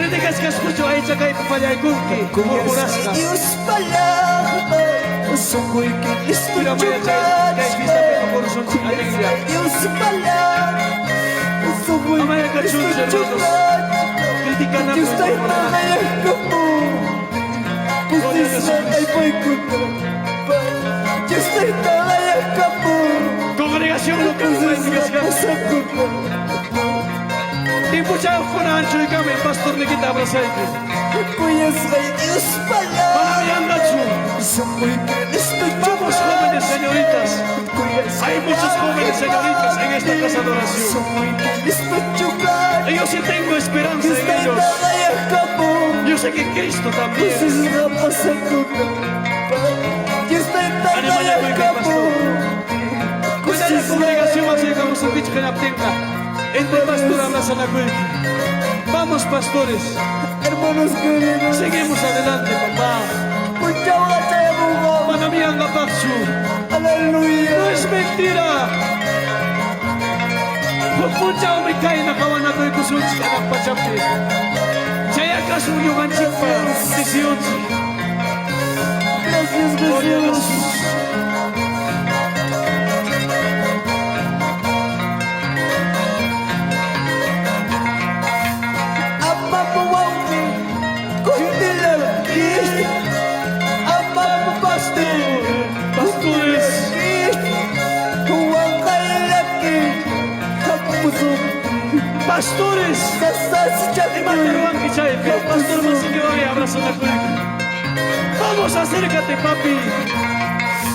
me dejas que escucho ahí Chacay Papayay Kunki, Murmurasca. Dios palabra, sungguh kinis Mira, maya kay Vista Peco por su alegría. Dios palabra, sungguh Amaya kinis kachunche, hermanos. Critican a Dios tayo nuestro na kaya kamu, Pustis na ay boy kuta. Dios tayo na kaya kamu, Congregación local de investigación. Tiempo chao con Ancho y Kame, pastor Nikita Brasaiki. Kuya sa Dios palabra, Panamianga Chu. sungguh kinis Vamos jóvenes señoritas. Hay muchos jóvenes señoritas en esta casa de oración. Sungguh kinis pacukan. Y yo sí tengo esperanza Dios en tayo ellos. na kaya kamu. Yo sé que Cristo también. Animaya Cuida la congregación así como se dice que la tenga. Entre pastor hablas a la cuelga. Vamos pastores, hermanos queridos, seguimos adelante papá. puchawa tayo mo. Panamianga Paxu. No Hallelujah. es mentira. Pucha o me cae na kawana ko ikusunchi ka ng pachapi. Chaya kasunyungan chikpa. 18. Gracias, Gloria a Jesús. Jesús. Ama mo wawti, kundi lagi. Ama mo pasti, Pastores, huwag kay lagi. Kapusok, pastores. nasasya Y Materuan Kichay, pero pastor Masiki hoy abraza la cuelga. Vamos, acércate papi.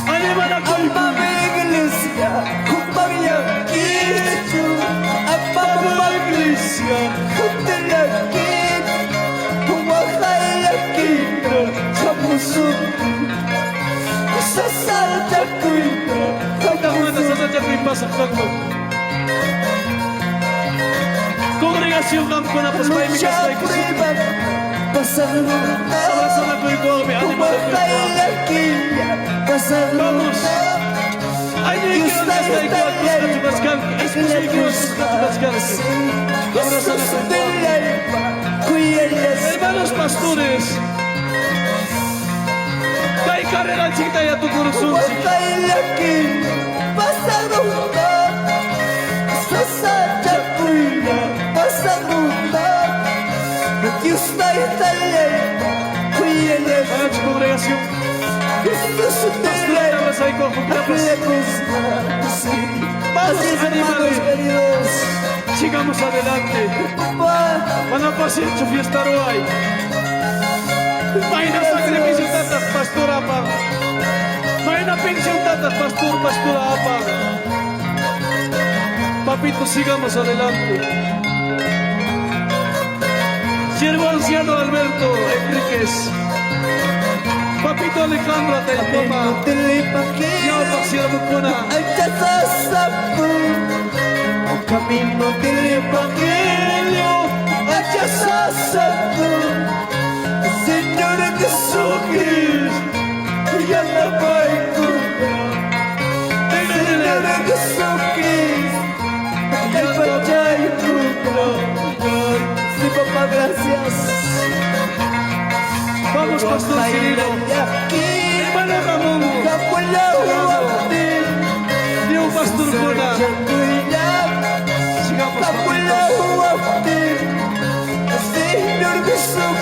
Anima la Ang cuelga. mga iglesia, kung magyakit, ang mga iglesia, kung nilakit, humakayakit sa puso. Sasalta ko'y Kita mo na sa sadya ko yung pasak ko. Congregación Campo na pasbay mi kasay ko. Abraza la cuelga, me anima la cuelga. Vamos. Ay, no hay que andar igual, busca tu pascal. Es posible que busca tu pascal. Abraza la cuelga. Hermanos pastores, kay carrera chiquita ya tu corazón. Dios tayo talay, kuya niya. Para tu congregación, Gusto pastor, abraza y cojo, gracias. Vamos, hermanos queridos. Sigamos adelante. Van a pasar su fiesta hoy. May na sacrificio tatas, pastor apang. May na pensión tatas, pastor apang. Papito, sigamos adelante. Siervo anciano Alberto Enríquez. Papito Alejandro Atelpama. Yo, siervo Kuna. Camino del Evangelio hacia Sasato, Señor Jesucristo, ya no voy Señor Jesucristo, el Pachay sí, papá, gracias. Vamos, pastor querido. Hermano Ramón. Dios, pastor Kuna. Sigamos, papito.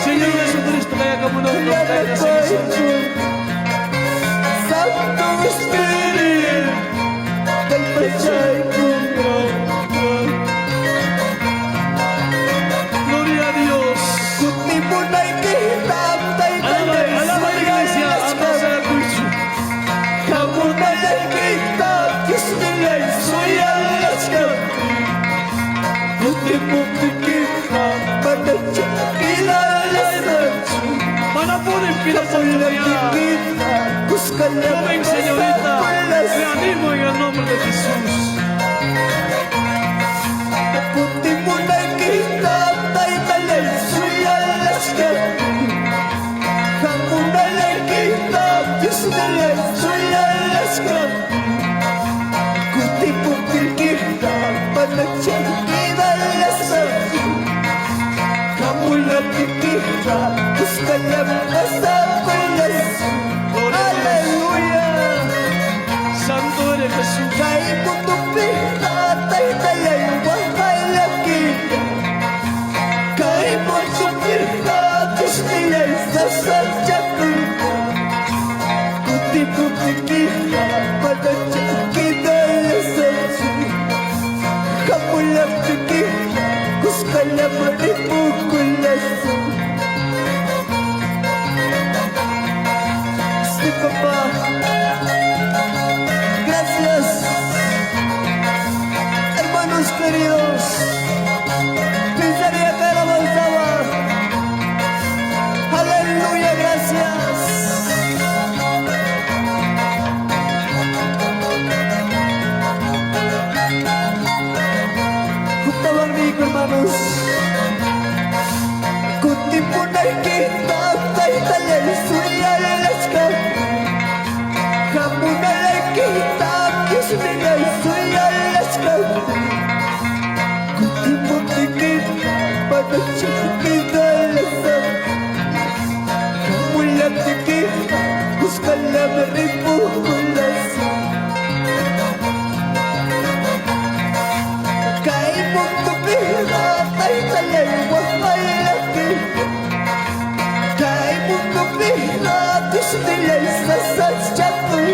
Señor Jesucristo, kaya ka muna ng tayo na sa isang. Santo Espíritu del Pachay Gloria a Dios. Alaba la iglesia, abraza la cruz. Manapunin pinapatuloyan. Joven señorita, le animo en el nombre de Jesús. Kamu lagi hija, busca la plaza con la aleluya. Santo eres Jesús. Kay putupi tatay talay wahay lakita. Kay putupi tatis nilay sasadyakul. Kuti-kuti kita padachakita lasatsi. Kamulang tikita kuskala maripukulasu. Si Papa, gracias, hermanos queridos. Pensaría que no avanzaba. Aleluya, gracias. Juntaban rico, hermanos. Kutipunay kita, taytalay, suyay, let's go. Kamunalay kita, kisminay, suyay, let's go. Kutipunay kita, padachakita, lasap. Kamulang kita, kuskala maripukulasan. Kay puntupira, taytalay, wahay lakita. Kay puntupira, tisnilay, sasadyakul.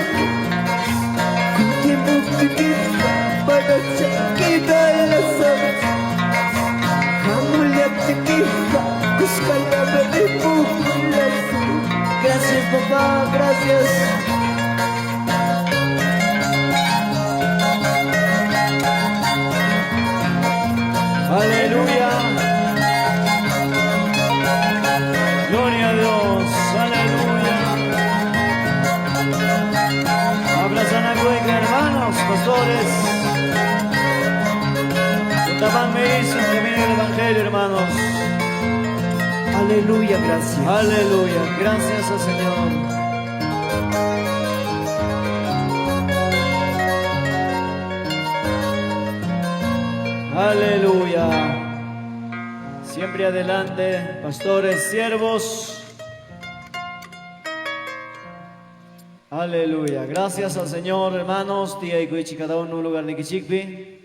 Kuti-kuti kita, padachakita, lasap. Kamulang kita, kuskala maripukulasan. Gracias, Papa, gracias. Aleluya. Gloria a Dios. Aleluya. Abrazan a Cuenca, hermanos, pastores. Juntaban Merizo, camino del Evangelio, hermanos. Aleluya, gracias. Aleluya. Gracias al Señor. Aleluya. Siempre adelante, pastores, siervos. Aleluya. Gracias al Señor, hermanos. Tía y Cuichi, cada uno en un lugar de Kichikpi.